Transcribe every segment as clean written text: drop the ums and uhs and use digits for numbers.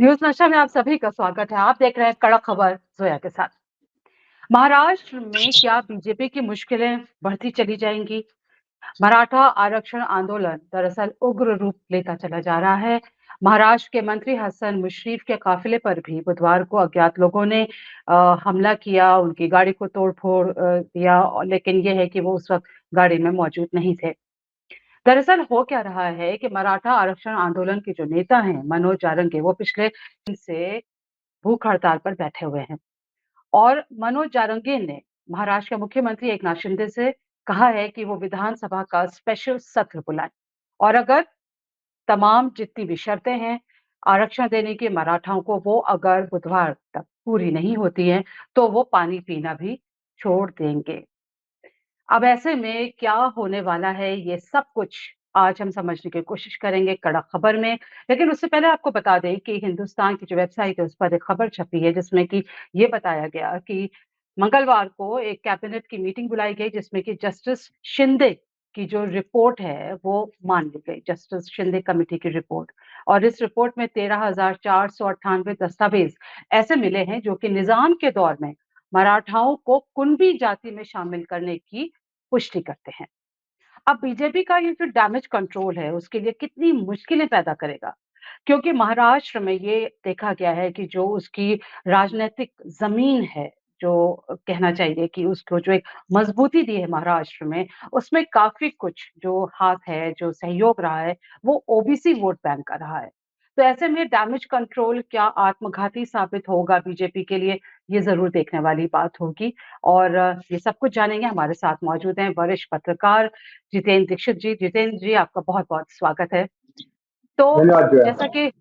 News नशा में आप सभी का स्वागत है। आप देख रहे हैं कड़क खबर जोया के साथ। महाराष्ट्र में क्या बीजेपी की मुश्किलें बढ़ती चली जाएंगी? मराठा आरक्षण आंदोलन दरअसल उग्र रूप लेता चला जा रहा है। महाराष्ट्र के मंत्री हसन मुश्रीफ के काफिले पर भी बुधवार को अज्ञात लोगों ने हमला किया, उनकी गाड़ी को तोड़-फोड़ दिया, लेकिन ये है कि वो उस वक्त गाड़ी में मौजूद नहीं थे। दरअसल हो क्या रहा है कि मराठा आरक्षण आंदोलन के जो नेता हैं मनोज जारंगे, वो पिछले दिन से भूख हड़ताल पर बैठे हुए हैं और मनोज जारंगे ने महाराष्ट्र के मुख्यमंत्री एकनाथ शिंदे से कहा है कि वो विधानसभा का स्पेशल सत्र बुलाएं और अगर तमाम जितनी भी शर्तें हैं आरक्षण देने की मराठाओं को, वो अगर बुधवार तक पूरी नहीं होती हैं तो वो पानी पीना भी छोड़ देंगे। अब ऐसे में क्या होने वाला है, ये सब कुछ आज हम समझने की कोशिश करेंगे कड़क खबर में। लेकिन उससे पहले आपको बता दें कि हिंदुस्तान की जो वेबसाइट है उस पर एक खबर छपी है जिसमें कि ये बताया गया कि मंगलवार को एक कैबिनेट की मीटिंग बुलाई गई जिसमें कि जस्टिस शिंदे की जो रिपोर्ट है वो मान ली गई, जस्टिस शिंदे कमेटी की रिपोर्ट। और इस रिपोर्ट में 13,498 दस्तावेज ऐसे मिले हैं जो कि निजाम के दौर में मराठाओं को कुणबी जाति में शामिल करने की पुष्टि करते हैं। अब बीजेपी का ये जो डैमेज कंट्रोल है उसके लिए कितनी मुश्किलें पैदा करेगा, क्योंकि महाराष्ट्र में ये देखा गया है कि जो उसकी राजनीतिक जमीन है, जो कहना चाहिए कि उसको जो एक मजबूती दी है महाराष्ट्र में, उसमें काफी कुछ जो हाथ है, जो सहयोग रहा है, वो ओबीसी वोट बैंक का रहा है। तो ऐसे में डैमेज कंट्रोल क्या आत्मघाती साबित होगा बीजेपी के लिए, ये जरूर देखने वाली बात होगी। और ये सब कुछ जानेंगे, हमारे साथ मौजूद हैं वरिष्ठ पत्रकार जितेंद्र दीक्षित जी। जितेंद्र जी, आपका बहुत-बहुत स्वागत है। तो धन्यवाद जो जैसा है। कि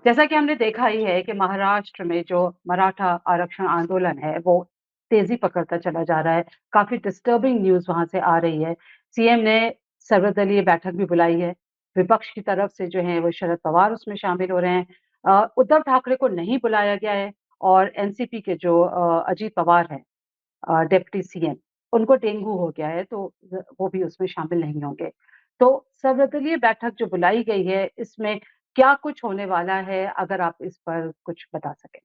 जैसा कि हमने देखा ही है कि महाराष्ट्र में जो मराठा आरक्षण आंदोलन है, वो तेज़ी पकड़ता चला जा रहा है। काफ़ी डिस्टर्बिंग न्यूज़ वहाँ से आ रही है। सीएम ने सर्वदलीय बैठक भी बुलाई है। विपक्ष की तरफ से जो है वो शरद पवार उसमें शामिल हो रहे हैं। उद्धव ठाकरे को नहीं बुलाया गया है और एनसीपी के जो अजीत पवार हैं, डिप्टी सीएम, उनको डेंगू हो गया है तो वो भी उसमें शामिल नहीं होंगे। तो सर्वदलीय बैठक जो बुलाई गई है, इसमें क्या कुछ होने वाला है? अगर आप इस पर कुछ बता सकें।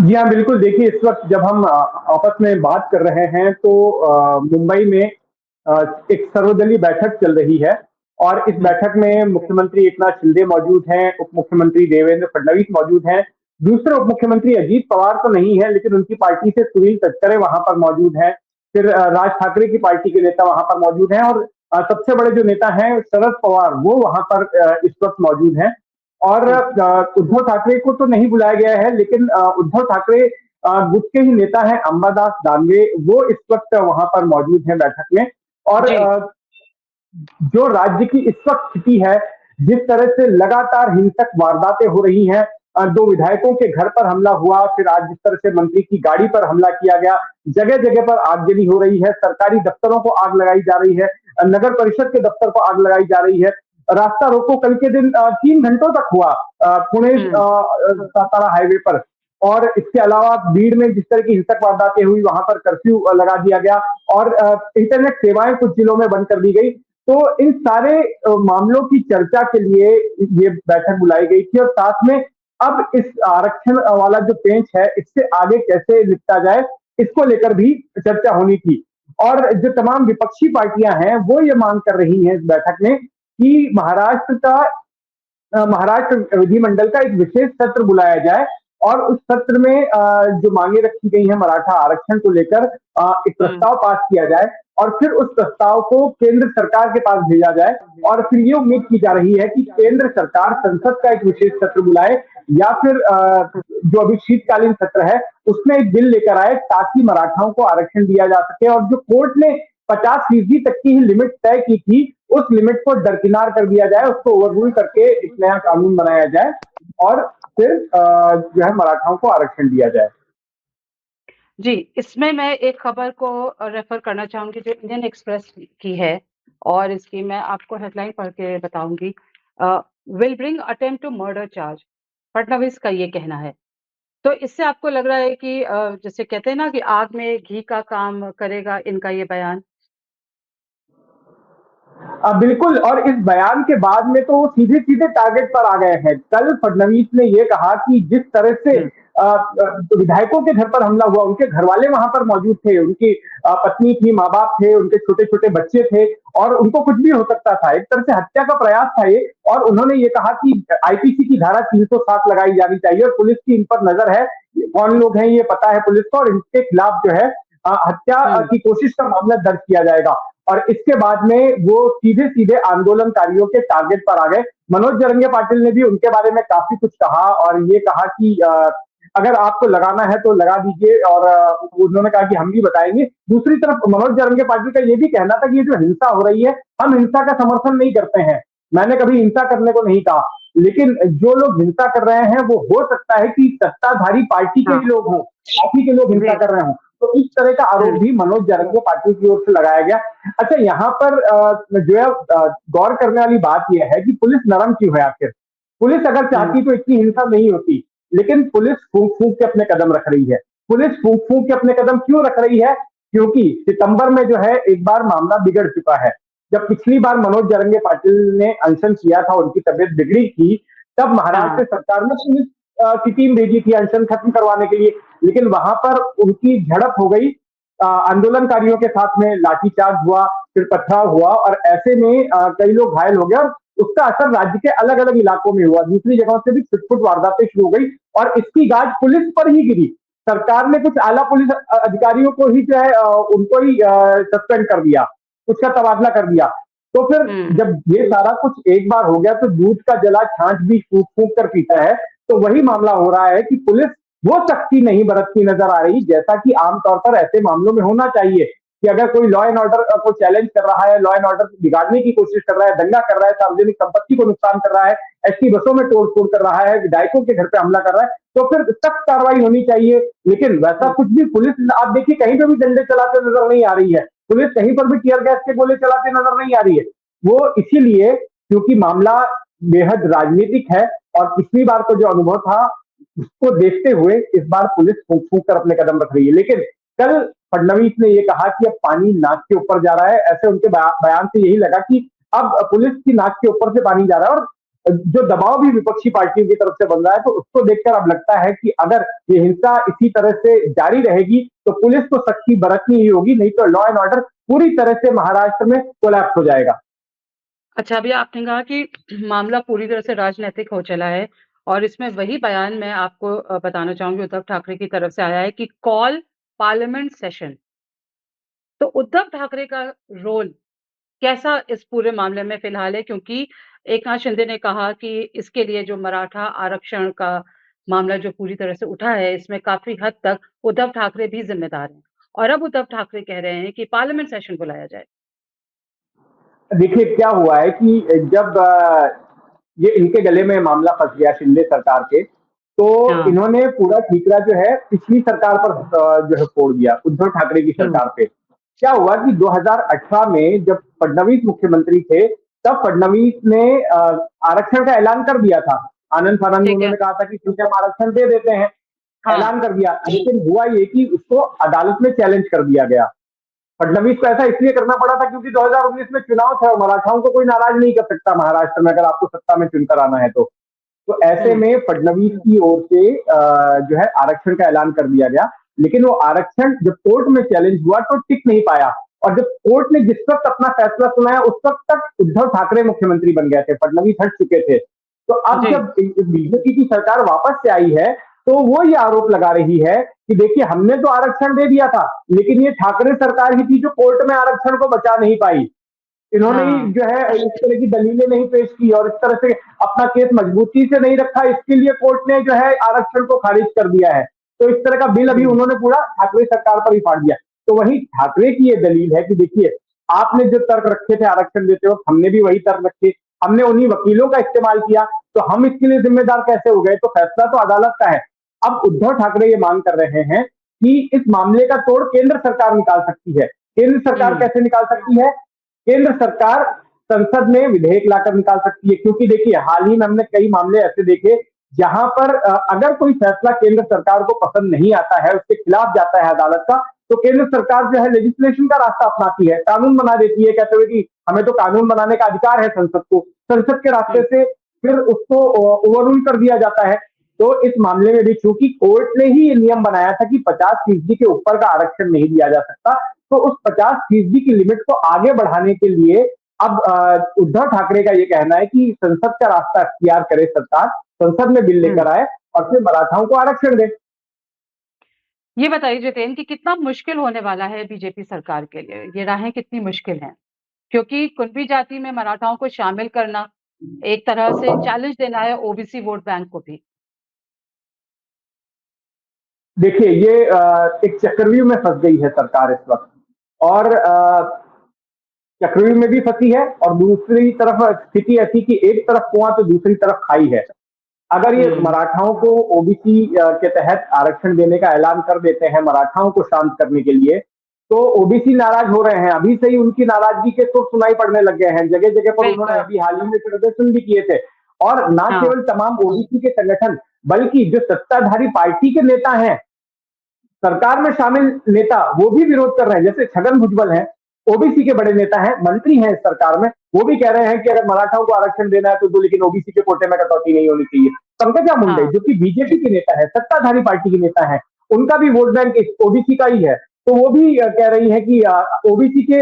जी हाँ, बिल्कुल। देखिए, इस वक्त जब हम आपस में बात कर रहे हैं तो मुंबई में एक सर्वदलीय बैठक चल रही है और इस हुँ, बैठक में मुख्यमंत्री एकनाथ शिंदे मौजूद हैं, उप मुख्यमंत्री देवेंद्र फडणवीस मौजूद हैं, दूसरे उप मुख्यमंत्री अजीत पवार तो नहीं है, लेकिन उनकी पार्टी से सुनील तटकरे वहां पर मौजूद हैं। फिर राज ठाकरे की पार्टी के नेता वहां पर मौजूद हैं और सबसे बड़े जो नेता हैं शरद पवार, वो वहां पर इस वक्त मौजूद हैं। और जी, उद्धव ठाकरे को तो नहीं बुलाया गया है, लेकिन उद्धव ठाकरे गुट के ही नेता हैं अंबादास दानवे, वो इस वक्त वहां पर मौजूद हैं बैठक में। और जी, जो राज्य की इस वक्त स्थिति है, जिस तरह से लगातार हिंसक वारदातें हो रही हैं, दो विधायकों के घर पर हमला हुआ, फिर आज जिस तरह से मंत्री की गाड़ी पर हमला किया गया, जगह जगह पर आगजनी हो रही है, सरकारी दफ्तरों को आग लगाई जा रही है, नगर परिषद के दफ्तर को आग लगाई जा रही है। रास्ता रोको कल के दिन 3 घंटों तक हुआ पुणे हुँ, सातारा हाईवे पर। और इसके अलावा भीड़ में जिस तरह की हिंसक वारदातें हुई, वहां पर कर्फ्यू लगा दिया गया और इंटरनेट सेवाएं कुछ जिलों में बंद कर दी गई। तो इन सारे मामलों की चर्चा के लिए ये बैठक बुलाई गई थी और साथ में अब इस आरक्षण वाला जो पेंच है, इससे आगे कैसे निपटा जाए, इसको लेकर भी चर्चा होनी थी। और जो तमाम विपक्षी पार्टियां हैं, वो ये मांग कर रही हैं इस बैठक में कि महाराष्ट्र विधिमंडल का एक विशेष सत्र बुलाया जाए और उस सत्र में जो मांगे रखी गई हैं मराठा आरक्षण को लेकर एक हुँ, प्रस्ताव पास किया जाए और फिर उस प्रस्ताव को केंद्र सरकार के पास भेजा जाए। और फिर ये उम्मीद की जा रही है कि केंद्र सरकार संसद का एक विशेष सत्र बुलाए या फिर हुँ, जो अभी शीतकालीन सत्र है उसमें एक बिल लेकर आए ताकि मराठाओं को आरक्षण दिया जा सके। और जो कोर्ट ने 50% तक की ही लिमिट तय की थी, उस लिमिट को दरकिनार कर दिया जाए, उसको ओवररूल करके एक नया कानून बनाया जाए और फिर जो है मराठाओं को आरक्षण दिया जाए। जी, इसमें मैं एक खबर को रेफ़र करना चाहूँगी जो इंडियन एक्सप्रेस की है और इसकी मैं आपको हेडलाइन पढ़ के बताऊँगी। Will bring attempt to murder charge, Fadnavis का ये कहना है। तो इससे आपको लग रहा है कि जैसे कहते हैं ना कि आग में घी का काम करेगा इनका ये बयान? बिल्कुल, और इस बयान के बाद में तो वो सीधे-सीधे टारगेट पर आ गए हैं। कल फडणवीस ने ये कहा कि जिस तरह से हुँ, विधायकों के घर पर हमला हुआ, उनके घरवाले वहाँ पर मौजूद थे, उनकी पत्नी थी, माँ-बाप थे, उनके छोटे-छोटे बच्चे थे और उनको कुछ भी हो सकता था। एक तरह से हत्या का प्रयास था ये, और उन्होंने ये कहा कि आईपीसी की धारा 307 लगाई जानी चाहिए और पुलिस की इन पर नज़र है, कौन लोग हैं ये पता है पुलिस को, और इनके खिलाफ जो है हत्या हुँ, की कोशिश का मामला दर्ज किया जाएगा। और इसके बाद में वो सीधे-सीधे आंदोलनकारियों के टारगेट पर आ गए। मनोज जरंगे पाटिल ने भी उनके बारे में काफ़ी कुछ कहा और ये कहा कि अगर आपको लगाना है तो लगा दीजिए, और उन्होंने कहा कि हम भी बताएँगे। दूसरी तरफ मनोज जरंगे पाटिल का ये भी कहना था कि ये जो हिंसा हो रही है, हम हिंसा का समर्थन नहीं करते हैं। मैंने कभी हिंसा करने को नहीं कहा, लेकिन जो लोग हिंसा कर रहे हैं वो हो सकता है कि सत्ताधारी पार्टी के हाँ, ही लोग हों, पार्टी के लोग हिंसा जी, कर रहे हों। तो इस तरह का आरोप हुँ, भी मनोज जरंगे पाटिल की ओर से लगाया गया। अच्छा, यहाँ पर जो है गौर करने वाली बात यह है कि पुलिस नरम क्यों है आखिर? पुलिस अगर हुँ, चाहती तो इतनी हिंसा नहीं होती, लेकिन पुलिस फूंक-फूंक के अपने कदम रख रही है। पुलिस फूंक-फूंक के अपने कदम क्यों रख रही है? क्योंकि सितंबर में जो है एक बार मामला बिगड़ चुका है। जब पिछली बार मनोज जरंगे पाटिल ने अनशन किया था, उनकी तबीयत बिगड़ी थी, तब हाँ, महाराष्ट्र सरकार ने पुलिस की टीम भेजी थी अनशन खत्म करवाने के लिए, लेकिन वहां पर उनकी झड़प हो गई, आंदोलनकारियों के साथ में लाठीचार्ज हुआ, फिर पथराव हुआ और ऐसे में कई लोग घायल हो गए और उसका असर राज्य के अलग-अलग इलाकों में हुआ। दूसरी जगहों से भी छुट-पुट वारदातें शुरू हो गई और इसकी गाज पुलिस पर ही गिरी। सरकार ने कुछ आला पुलिस अधिकारियों को ही जो है उनको ही सस्पेंड कर दिया, उसका तबादला कर दिया। तो फिर हुँ, जब ये सारा कुछ एक बार हो गया तो दूध का जला छाछ भी फूँक-फूँक कर पीता है। तो वही मामला हो रहा है कि पुलिस वो सख्ती नहीं बरतती नजर आ रही जैसा कि आमतौर पर ऐसे मामलों में होना चाहिए, कि अगर कोई लॉ एंड ऑर्डर को चैलेंज कर रहा है, लॉ एंड ऑर्डर बिगाड़ने की कोशिश कर रहा है, दंगा कर रहा है, सार्वजनिक संपत्ति को नुकसान कर रहा है, एसटी बसों में तोड़-फोड़ कर रहा है, विधायकों के घर पे हमला कर रहा है, तो फिर सख्त कार्रवाई होनी चाहिए। लेकिन वैसा हुँ, कुछ भी पुलिस, आप देखिए, कहीं पे भी डंडे चलाते नजर नहीं आ रही है। पुलिस कहीं पर भी टीयर गैस के गोले चलाते नजर नहीं आ रही है। वो इसीलिए क्योंकि मामला बेहद राजनीतिक है और पिछली बार का जो अनुभव था उसको देखते हुए इस बार पुलिस फूंक-फूंक कर अपने कदम रख रही है। लेकिन कल फडणवीस ने ये कहा कि अब पानी नाक के ऊपर जा रहा है। ऐसे उनके बयान से यही लगा कि अब पुलिस की नाक के ऊपर से पानी जा रहा है और जो दबाव भी विपक्षी पार्टियों की तरफ से बन रहा है, तो उसको देखकर अब लगता है कि अगर ये हिंसा इसी तरह से जारी रहेगी तो पुलिस को सख्ती बरतनी ही होगी, नहीं तो लॉ एंड ऑर्डर पूरी तरह से महाराष्ट्र में कोलैप्स हो जाएगा। अच्छा, अभी आपने कहा कि मामला पूरी तरह से राजनैतिक हो चला है और इसमें वही बयान मैं आपको बताना चाहूँगी उद्धव ठाकरे की तरफ से आया है कि कॉल पार्लियामेंट सेशन। तो उद्धव ठाकरे का रोल कैसा इस पूरे मामले में फ़िलहाल है? क्योंकि एकनाथ शिंदे ने कहा कि इसके लिए जो मराठा आरक्षण का मामला जो पूरी तरह से उठा है, इसमें काफ़ी हद तक उद्धव ठाकरे भी ज़िम्मेदार हैं। और अब उद्धव ठाकरे कह रहे हैं कि पार्लियामेंट सेशन बुलाया जाए। देखिए क्या हुआ है कि जब ये इनके गले में मामला फंस गया शिंदे सरकार के, तो हाँ। इन्होंने पूरा ठीकरा जो है पिछली सरकार पर जो है फोड़ दिया, उद्धव ठाकरे की हुँ, सरकार पे। क्या हुआ कि 2018 में जब फडणवीस मुख्यमंत्री थे, तब फडणवीस ने आरक्षण का ऐलान कर दिया था। आनंद-फानंद में ठीक है। उन्होंने कहा था कि ठीक है, हम आरक्षण दे देते हैं, हाँ। ऐलान कर दिया। लेकिन हुआ ये कि उसको अदालत में चैलेंज कर दिया गया। फडणवीस को ऐसा इसलिए करना पड़ा था क्योंकि 2019 में चुनाव था और मराठाओं को कोई नाराज नहीं कर सकता महाराष्ट्र में, अगर आपको सत्ता में चुनकर आना है तो। तो ऐसे हुँ, में फडणवीस की ओर से जो है आरक्षण का ऐलान कर दिया गया, लेकिन वो आरक्षण जब कोर्ट में चैलेंज हुआ तो टिक नहीं पाया और जब कोर्ट ने जिस वक्त अपना फैसला सुनाया उस वक्त तक उद्धव ठाकरे मुख्यमंत्री बन गए थे, फडणवीस हट चुके थे। तो अब जी। जब बीजेपी की सरकार वापस से आई है, तो वो ये आरोप लगा रही है कि देखिए, हमने तो आरक्षण दे दिया था, लेकिन ये ठाकरे सरकार ही थी जो कोर्ट में आरक्षण को बचा नहीं पाई। इन्होंने ही हाँ। जो है इस तरह की दलीलें नहीं पेश की और इस तरह से अपना केस मजबूती से नहीं रखा, इसके लिए कोर्ट ने जो है आरक्षण को खारिज कर दिया है। तो इस तरह का बिल अभी हुँ, उन्होंने पूरा ठाकरे सरकार पर ही फाड़ दिया। तो वही ठाकरे की ये दलील है कि देखिए, आपने जो तर्क रखे थे आरक्षण देते वक्त, हमने भी वही तर्क रखे, हमने उन्हीं वकीलों का इस्तेमाल किया, तो हम इसके लिए जिम्मेदार कैसे हो गए? तो फैसला तो अदालत का है। अब उद्धव ठाकरे ये मांग कर रहे हैं कि इस मामले का तोड़ केंद्र सरकार निकाल सकती है। केंद्र सरकार हुँ, कैसे निकाल सकती है? केंद्र सरकार संसद में विधेयक लाकर निकाल सकती है, क्योंकि देखिए हाल ही में हमने कई मामले ऐसे देखे जहां पर अगर कोई फैसला केंद्र सरकार को पसंद नहीं आता है, उसके खिलाफ जाता है अदालत का, तो केंद्र सरकार जो है लेजिस्लेशन का रास्ता अपनाती है, कानून बना देती है, कहते हुए कि हमें तो कानून बनाने का अधिकार है संसद को, संसद के रास्ते हम्म, से फिर उसको ओवररूल कर दिया जाता है। तो इस मामले में भी चूंकि कोर्ट ने ही ये नियम बनाया था कि 50% के ऊपर का आरक्षण नहीं दिया जा सकता, तो उस 50% की लिमिट को आगे बढ़ाने के लिए अब उद्धव ठाकरे का ये कहना है कि संसद का रास्ता अख्तियार करे सरकार, संसद में बिल हम्म। लेकर आए और फिर मराठाओं को आरक्षण दे। ये बताइए जितेन कि कितना मुश्किल होने वाला है बीजेपी सरकार के लिए, ये राहें कितनी मुश्किल हैं? क्योंकि कुणबी जाति में मराठाओं को शामिल करना एक तरह से चैलेंज देना है ओबीसी वोट बैंक को भी। देखिए ये एक चक्रव्यूह में फंस गई है सरकार इस वक्त, और चक्रव्यूह में भी फंसी है, और दूसरी तरफ स्थिति ऐसी कि एक तरफ कुआं तो दूसरी तरफ खाई है। अगर ये हम्म। मराठाओं को ओबीसी के तहत आरक्षण देने का ऐलान कर देते हैं मराठाओं को शांत करने के लिए, तो ओबीसी नाराज हो रहे हैं, अभी से ही उनकी नाराजगी के सुर सुनाई पड़ने लग गए हैं, जगह जगह पर उन्होंने बिल्कुल। अभी हाल ही में प्रदर्शन भी किए थे। और ना हाँ। केवल तमाम ओबीसी के संगठन, बल्कि जो सत्ताधारी पार्टी के नेता हैं, सरकार में शामिल नेता, वो भी विरोध कर रहे हैं। जैसे छगन भुजबल हैं, ओबीसी के बड़े नेता हैं, मंत्री हैं इस सरकार में, वो भी कह रहे हैं कि अगर मराठाओं को आरक्षण देना है तो दो, लेकिन ओबीसी के कोटे में कटौती नहीं होनी चाहिए। पंकजा मुंडे हाँ। जो कि बीजेपी के नेता है, सत्ताधारी पार्टी के नेता है, उनका भी वोट बैंक ओबीसी का ही है, तो वो भी कह रही है कि ओबीसी के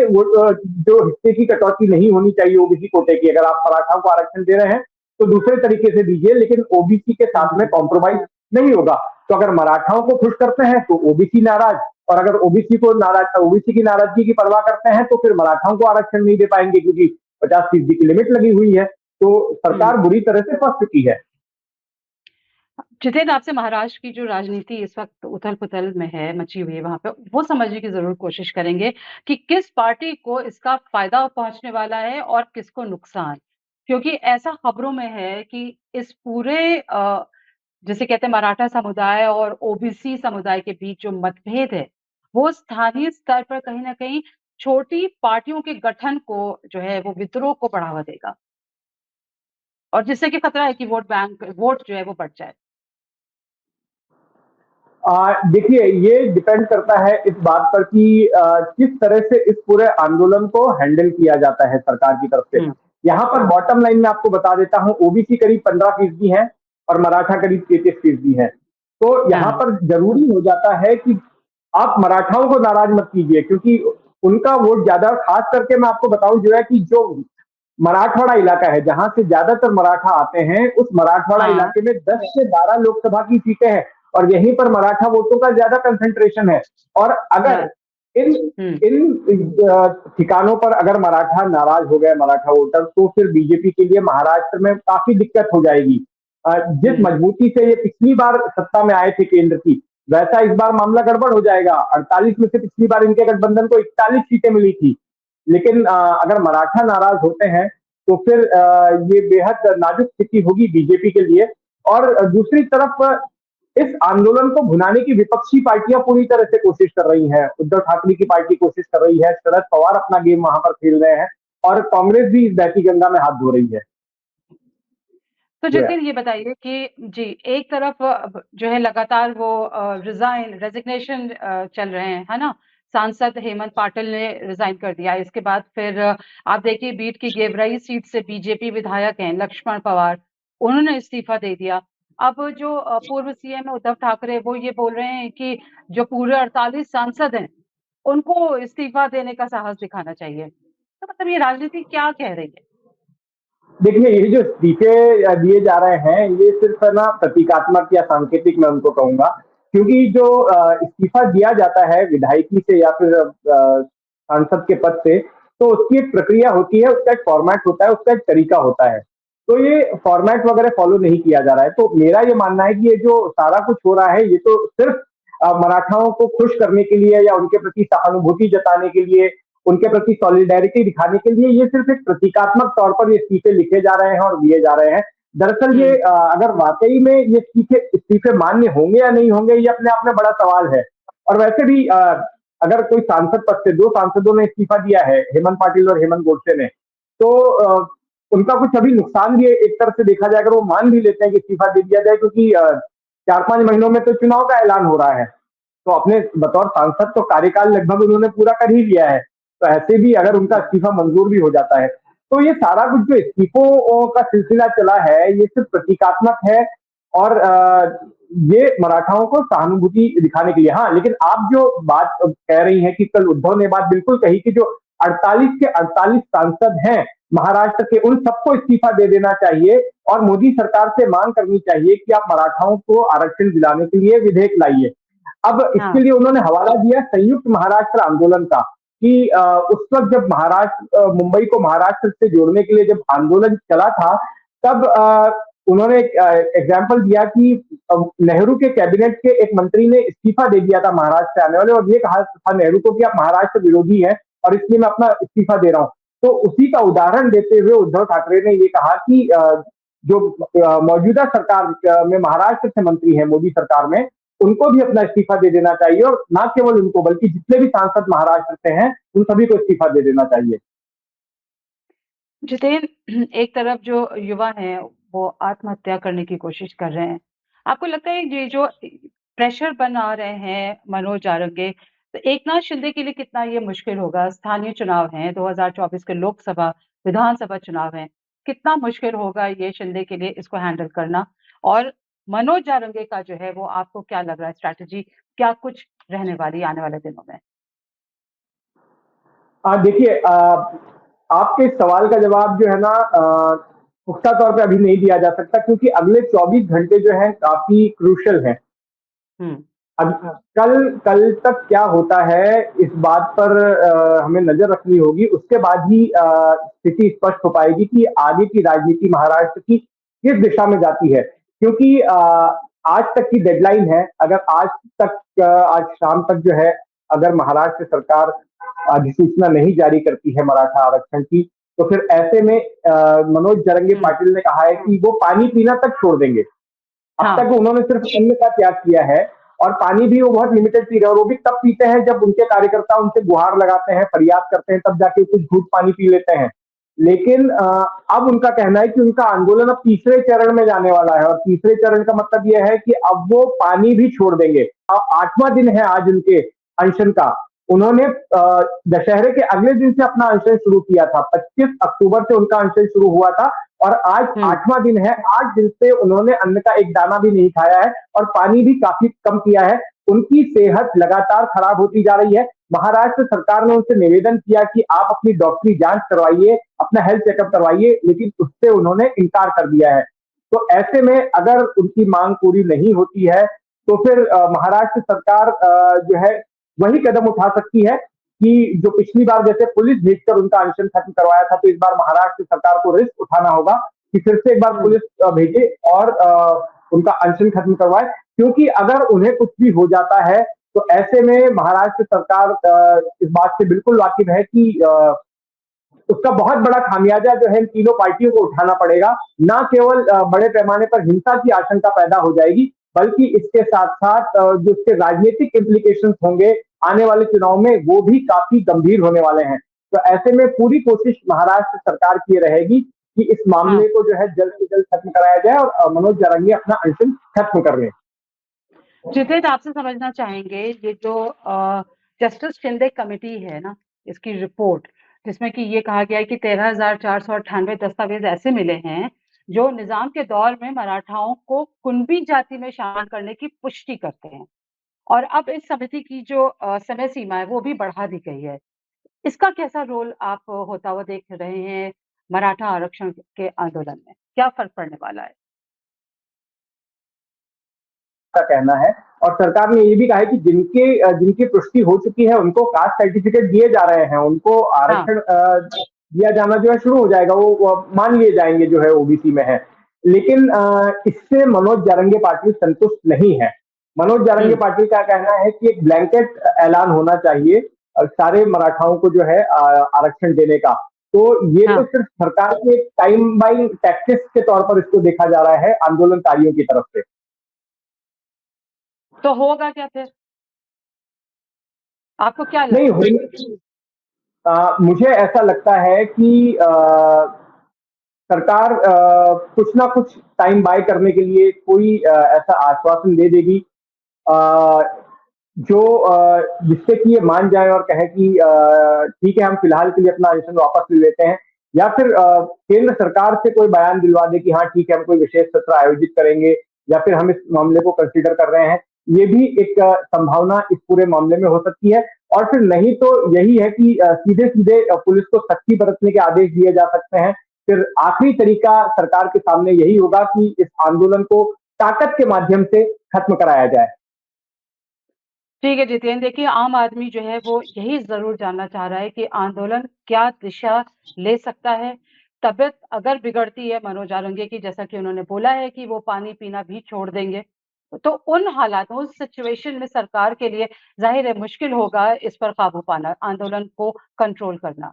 जो हिस्से की कटौती नहीं होनी चाहिए ओबीसी कोटे की, अगर आप मराठाओं को आरक्षण दे रहे हैं तो दूसरे तरीके से दीजिए, लेकिन ओबीसी के साथ में कॉम्प्रोमाइज नहीं होगा। तो अगर मराठाओं को खुश करते हैं तो ओबीसी नाराज, और अगर ओबीसी की नाराजगी की परवाह करते हैं तो फिर मराठाओं को आरक्षण नहीं दे पाएंगे, क्योंकि 50% की लिमिट लगी हुई है। तो हम्म। सरकार बुरी तरह से फंस चुकी है। जितेन, आपसे महाराष्ट्र की जो राजनीति इस वक्त उथल पुथल में है, मची हुई है वहां पे, वो समझने की जरूर कोशिश करेंगे कि किस पार्टी को इसका फायदा पहुंचने वाला है और किसको नुकसान। क्योंकि ऐसा खबरों में है कि इस पूरे जिसे कहते हैं मराठा समुदाय और ओबीसी समुदाय के बीच जो मतभेद है, वो स्थानीय स्तर पर कहीं ना कहीं छोटी पार्टियों के गठन को जो है वो विद्रोह को बढ़ावा देगा, और जिससे कि खतरा है कि वोट जो है वो बढ़ जाए। देखिए ये डिपेंड करता है इस बात पर कि किस तरह से इस पूरे आंदोलन को हैंडल किया जाता है सरकार की तरफ से। हम्म। यहाँ पर बॉटम लाइन में आपको बता देता हूँ, ओबीसी करीब 15% है और मराठा करीब 33% है। तो यहाँ हाँ। पर जरूरी हो जाता है कि आप मराठाओं को नाराज मत कीजिए, क्योंकि उनका वोट ज्यादा, खास करके मैं आपको बताऊं जो है कि जो मराठवाड़ा इलाका है जहां से ज्यादातर मराठा आते हैं, उस मराठवाड़ा हाँ। इलाके में 10 से 12 लोकसभा की सीटें हैं, और यहीं पर मराठा वोटों का ज्यादा कंसंट्रेशन है। और अगर बस। इन हम्म। इन ठिकानों पर अगर मराठा नाराज हो गए, मराठा वोटर, तो फिर बीजेपी के लिए महाराष्ट्र में काफी दिक्कत हो जाएगी। जिस हम्म। मजबूती से ये पिछली बार सत्ता में आए थे केंद्र की, वैसा इस बार मामला गड़बड़ हो जाएगा। 48 में से पिछली बार इनके गठबंधन को 41 सीटें मिली थी, लेकिन अगर मराठा नाराज होते हैं तो फिर ये बेहद नाजुक स्थिति होगी बीजेपी के लिए। और दूसरी तरफ इस आंदोलन को भुनाने की विपक्षी पार्टियां पूरी तरह से कोशिश कर रही हैं। उद्धव ठाकरे की पार्टी कोशिश कर रही है, शरद पवार अपना गेम वहां पर खेल रहे हैं, और कांग्रेस भी इस बहती गंगा में हाथ धो रही है। तो जो है जितिन ये बताइए कि जी, एक तरफ जो है लगातार वो रेजिग्नेशन चल रहे हैं, है ना? सांसद हेमंत पाटिल ने रिजाइन कर दिया, इसके बाद फिर आप देखिए बीट की गेवराई सीट से बीजेपी विधायक हैं लक्ष्मण पवार, उन्होंने इस्तीफा दे दिया। अब जो पूर्व सीएम है उद्धव ठाकरे, वो ये बोल रहे हैं कि जो पूरे 48 सांसद हैं उनको इस्तीफा देने का साहस दिखाना चाहिए। तो मतलब ये राजनीति क्या कह रही है? देखिए ये जो इस्तीफे दिए जा रहे हैं, ये सिर्फ ना प्रतीकात्मक या सांकेतिक मैं उनको कहूंगा, क्योंकि जो इस्तीफा दिया जाता है विधायकी से या फिर सांसद के पद से, तो उसकी एक प्रक्रिया होती है, उसका एक फॉर्मेट होता है, उसका एक तरीका होता है। तो ये फॉर्मेट वगैरह फॉलो नहीं किया जा रहा है। तो मेरा ये मानना है कि ये जो सारा कुछ हो रहा है, ये तो सिर्फ मराठाओं को खुश करने के लिए या उनके प्रति सहानुभूति जताने के लिए, उनके प्रति सॉलिडेरिटी दिखाने के लिए, ये सिर्फ एक प्रतीकात्मक तौर पर ये इस्तीफे लिखे जा रहे हैं और दिए जा रहे हैं। दरअसल ये हम्म। अगर वाकई में ये इस्तीफे इस्तीफे मान्य होंगे या नहीं होंगे, ये अपने आप में बड़ा सवाल है। और वैसे भी अगर कोई सांसद पद से, दो सांसदों ने इस्तीफा दिया है, हेमंत पाटिल और हेमंत गोडसे ने, तो उनका कुछ अभी नुकसान भी एक तरह से देखा जाए, अगर वो मान भी लेते हैं कि इस्तीफा दे दिया जाए, क्योंकि 4-5 महीनों में तो चुनाव का ऐलान हो रहा है। तो अपने बतौर सांसद तो कार्यकाल लगभग उन्होंने पूरा कर ही लिया है। तो ऐसे भी अगर उनका इस्तीफा मंजूर भी हो जाता है, तो ये सारा कुछ जो इस्तीफों का सिलसिला चला है, ये सिर्फ प्रतीकात्मक है और ये मराठाओं को सहानुभूति दिखाने के लिए। हाँ, लेकिन आप जो बात कह रही हैं कि कल उद्धव ने बात बिल्कुल कही कि जो 48 के 48 सांसद हैं महाराष्ट्र के, उन सबको इस्तीफा दे देना चाहिए और मोदी सरकार से मांग करनी चाहिए कि आप मराठाओं को आरक्षण दिलाने के लिए विधेयक लाइए। अब इसके हाँ। लिए उन्होंने हवाला दिया संयुक्त महाराष्ट्र आंदोलन का कि उस वक्त जब महाराष्ट्र मुंबई को महाराष्ट्र से जोड़ने के लिए जब आंदोलन चला था, तब उन्होंने एग्जाम्पल दिया कि नेहरू के कैबिनेट के एक मंत्री ने इस्तीफा दे दिया था महाराष्ट्र से आने वाले, और ये कहा था नेहरू को कि आप महाराष्ट्र विरोधी हैं और इसलिए मैं अपना इस्तीफा दे रहा हूं। तो उसी का उदाहरण देते हुए उद्धव ठाकरे ने ये कहा कि जो मौजूदा सरकार में महाराष्ट्र से मंत्री हैं मोदी सरकार में, उनको भी अपना इस्तीफा दे देना चाहिए, और ना केवल उनको बल्कि जितने भी सांसद महाराष्ट्र से हैं उन सभी को इस्तीफा दे देना चाहिए। जितेन, एक तरफ जो युवा हैं वो आत्महत्या करने की कोशिश कर रहे हैं। आपको लगता है ये जो प्रेशर बना रहे हैं मनोज जारंगे, तो एकनाथ शिंदे के लिए कितना ये मुश्किल होगा? स्थानीय चुनाव हैं, 2024 के लोकसभा, विधानसभा चुनाव हैं। कितना मुश्किल होगा ये शिंदे के लिए इसको हैंडल करना? और मनोज जारंगे का जो है वो आपको क्या लग रहा है स्ट्रैटेजी क्या कुछ रहने वाली है आने वाले दिनों में? देखिए, आपके इस सवाल का जवाब जो है ना पुख्ता तौर पे अभी नहीं दिया जा सकता, क्योंकि अगले 24 घंटे जो हैं काफी क्रूशियल हैं। हुँ। अब कल कल तक क्या होता है इस बात पर हमें नजर रखनी होगी, उसके बाद ही स्थिति स्पष्ट हो पाएगी कि आगे की राजनीति महाराष्ट्र की किस दिशा में जाती है। क्योंकि आज तक की डेडलाइन है, अगर आज तक आज शाम तक जो है, अगर महाराष्ट्र सरकार अधिसूचना नहीं जारी करती है मराठा आरक्षण की, तो फिर ऐसे में मनोज जरंगे हुँ। पाटिल ने कहा है कि वो पानी पीना तक छोड़ देंगे। अब हाँ। तक उन्होंने सिर्फ अन्न का त्याग किया है, और पानी भी वो बहुत लिमिटेड पी रहे हैं, और वो भी तब पीते हैं जब उनके कार्यकर्ता उनसे गुहार लगाते हैं, फरियाद करते हैं, तब जाके कुछ घूंट पानी पी लेते हैं। लेकिन अब उनका कहना है कि उनका आंदोलन अब तीसरे चरण में जाने वाला है, और तीसरे चरण का मतलब यह है कि अब वो पानी भी छोड़ देंगे। अब 8वां दिन है आज उनके अनशन का। उन्होंने दशहरे के अगले दिन से अपना अनशन शुरू किया था, 25 अक्टूबर से उनका अनशन शुरू हुआ था, और आज हुँ। 8वां दिन है। 8 दिन से उन्होंने अन्न का एक दाना भी नहीं खाया है और पानी भी काफी कम पिया है। उनकी सेहत लगातार खराब होती जा रही है। महाराष्ट्र सरकार ने उनसे निवेदन किया कि आप अपनी डॉक्टरी जांच करवाइए, अपना हेल्थ चेकअप करवाइए, लेकिन उससे उन्होंने इनकार कर दिया है। तो ऐसे में अगर उनकी मांग पूरी नहीं होती है, तो फिर महाराष्ट्र सरकार जो है वही कदम उठा सकती है कि जो पिछली बार जैसे पुलिस भेजकर उनका अनशन खत्म करवाया था, तो इस बार महाराष्ट्र सरकार को रिस्क उठाना होगा कि फिर से एक बार हुँ। पुलिस भेजे और उनका अनशन खत्म करवाए। क्योंकि अगर उन्हें कुछ भी हो जाता है, तो ऐसे में महाराष्ट्र सरकार इस बात से बिल्कुल वाकिफ है कि उसका बहुत बड़ा खामियाजा जो है इन तीनों पार्टियों को उठाना पड़ेगा। ना केवल बड़े पैमाने पर हिंसा की आशंका पैदा हो जाएगी, बल्कि इसके साथ-साथ जो इसके राजनीतिक इम्प्लीकेशंस होंगे आने वाले चुनाव में, वो भी काफी गंभीर होने वाले हैं। तो ऐसे में पूरी कोशिश महाराष्ट्र सरकार की रहेगी कि इस हाँ। मामले को जो है जल्द से जल्द खत्म कराया जाए और मनोज जारंगी अपना अनशन खत्म कर लें। जितेंद्र, आपसे समझना चाहेंगे ये जो जस्टिस शिंदे कमेटी है ना, इसकी रिपोर्ट जिसमें कि ये कहा गया है कि 13,498 दस्तावेज ऐसे मिले हैं जो निजाम के दौर में मराठाओं को कुणबी जाति में शामिल करने की पुष्टि करते हैं, और अब इस समिति की जो समय सीमा है वो भी बढ़ा दी गई है। इसका कैसा रोल आप होता हुआ देख रहे हैं मराठा आरक्षण के आंदोलन में? क्या फर्क पड़ने वाला है? का कहना है, और सरकार ने ये भी कहा है कि जिनकी पुष्टि हो चुकी है उनको कास्ट सर्टिफिकेट दिए जा रहे हैं, उनको हाँ। आरक्षण दिया जाना जो है शुरू हो जाएगा, वो मान लिए जाएंगे जो है ओबीसी में है। लेकिन इससे मनोज जारंगे पाटिल संतुष्ट नहीं है। मनोज जारंगे हुँ। पाटिल का कहना है कि एक ब्लैंकेट ऐलान होना चाहिए सारे मराठाओं को जो है आरक्षण देने का। तो ये तो हाँ। सिर्फ सरकार के टाइम बाइंग टैक्टिक्स के तौर पर इसको देखा जा रहा है आंदोलनकारियों की तरफ से। तो होगा क्या फिर? आपको क्या नहीं लगता है? मुझे ऐसा लगता है कि सरकार कुछ ना कुछ टाइम बाय करने के लिए कोई ऐसा आश्वासन दे देगी। जो जिससे कि ये मान जाए और कहे कि ठीक है, हम फिलहाल के लिए अपना आरक्षण वापस ले लेते हैं, या फिर केंद्र सरकार से कोई बयान दिलवा दे कि हाँ ठीक है, हम कोई विशेष सत्र आयोजित करेंगे, या फिर हम इस मामले को कंसीडर कर रहे हैं। ये भी एक संभावना इस पूरे मामले में हो सकती है। और फिर नहीं तो यही है कि सीधे सीधे पुलिस को सख्ती बरतने के आदेश दिए जा सकते हैं। फिर आखिरी तरीका सरकार के सामने यही होगा कि इस आंदोलन को ताकत के माध्यम से खत्म कराया जाए। ठीक है जितेंद्र, देखिए आम आदमी जो है वो यही ज़रूर जानना चाह रहा है कि आंदोलन क्या दिशा ले सकता है। तबीयत अगर बिगड़ती है मनोज आरंगे की, जैसा कि उन्होंने बोला है कि वो पानी पीना भी छोड़ देंगे, तो उन हालातों, उस सिचुएशन में सरकार के लिए ज़ाहिर है मुश्किल होगा इस पर काबू पाना, आंदोलन को कंट्रोल करना।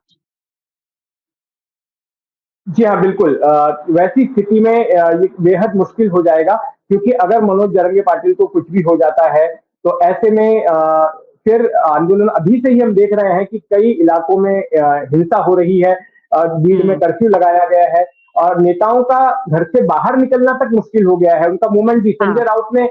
जी हाँ, बिल्कुल। वैसी स्थिति में ये बेहद मुश्किल हो जाएगा, क्योंकि अगर मनोज जरंगे पाटिल को कुछ भी हो जाता है, तो ऐसे में फिर आंदोलन, अभी से ही हम देख रहे हैं कि कई इलाकों में हिंसा हो रही है, भीड़ में कर्फ्यू लगाया गया है, और नेताओं का घर से बाहर निकलना तक मुश्किल हो गया है। उनका मूवमेंट भी, संजय हाँ, राउत ने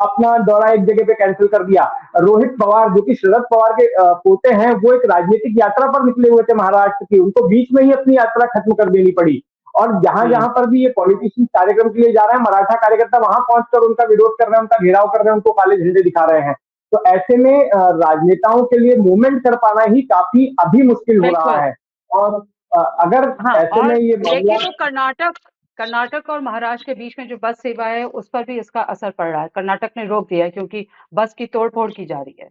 अपना दौरा एक जगह पे कैंसिल कर दिया। रोहित पवार, जो कि शरद पवार के पोते हैं, वो एक राजनीतिक यात्रा पर निकले हुए थे महाराष्ट्र की, उनको बीच में ही अपनी यात्रा खत्म कर देनी पड़ी। और जहां हुँ। जहां पर भी ये पॉलिटिशियन कार्यक्रम के लिए जा रहे हैं, मराठा कार्यकर्ता वहां पहुंचकर उनका विरोध कर रहे हैं, उनका घेराव कर रहे हैं, उनको काले झंडे दिखा रहे हैं। तो ऐसे में राजनेताओं के लिए मूवमेंट कर पाना ही काफी अभी मुश्किल हो रहा बिल्कुल। है। और अगर हाँ, ऐसे और में ये देखें मामला, तो कर्नाटक और महाराष्ट्र के बीच में जो बस सेवा है, उस पर भी इसका असर पड़ रहा है। कर्नाटक ने रोक दिया है क्योंकि बस की तोड़-फोड़ की जा रही है।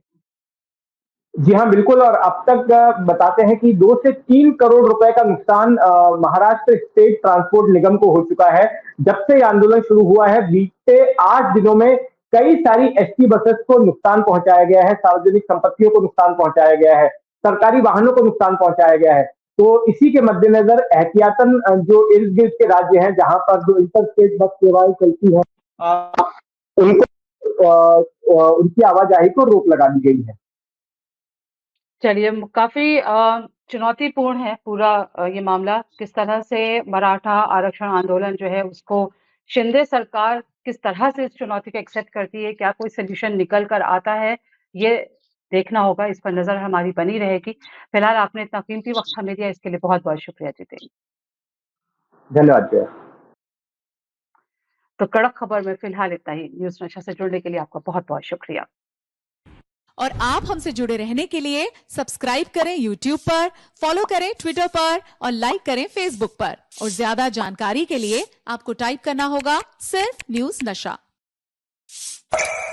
जी हाँ, बिल्कुल। और अब तक बताते हैं कि 2 से 3 करोड़ रुपए का नुकसान महाराष्ट्र स्टेट ट्रांसपोर्ट निगम को हो चुका है। जब से ये आंदोलन शुरू हुआ है, बीते 8 दिनों में कई सारी एसटी बसेस को नुकसान पहुंचाया गया है, सार्वजनिक संपत्तियों को नुकसान पहुंचाया गया है, सरकारी वाहनों को नुकसान पहुंचाया गया है। तो इसी के मद्देनजर एहतियातन जो इर्द-गिर्द के राज्य हैं, जहां पर जो इंटर स्टेट बस सेवाएं चलती हैं, उनको उनकी आवाजाही को रोक लगा दी गई है। चलिए, काफ़ी चुनौतीपूर्ण है पूरा ये मामला। किस तरह से मराठा आरक्षण आंदोलन जो है उसको शिंदे सरकार किस तरह से इस चुनौती को एक्सेप्ट करती है, क्या कोई सॉल्यूशन निकल कर आता है, ये देखना होगा, इस पर नज़र हमारी बनी रहेगी। फिलहाल आपने इतना कीमती वक़्त हमें दिया, इसके लिए बहुत-बहुत शुक्रिया जितेंद्र। धन्यवाद जय। तो कड़क खबर में फिलहाल इतना ही। न्यूज़ नशा से जुड़ने के लिए आपका बहुत-बहुत शुक्रिया। और आप हमसे जुड़े रहने के लिए सब्सक्राइब करें YouTube पर, फॉलो करें ट्विटर पर और लाइक करें Facebook पर। और ज्यादा जानकारी के लिए आपको टाइप करना होगा सिर्फ न्यूज़ नशा।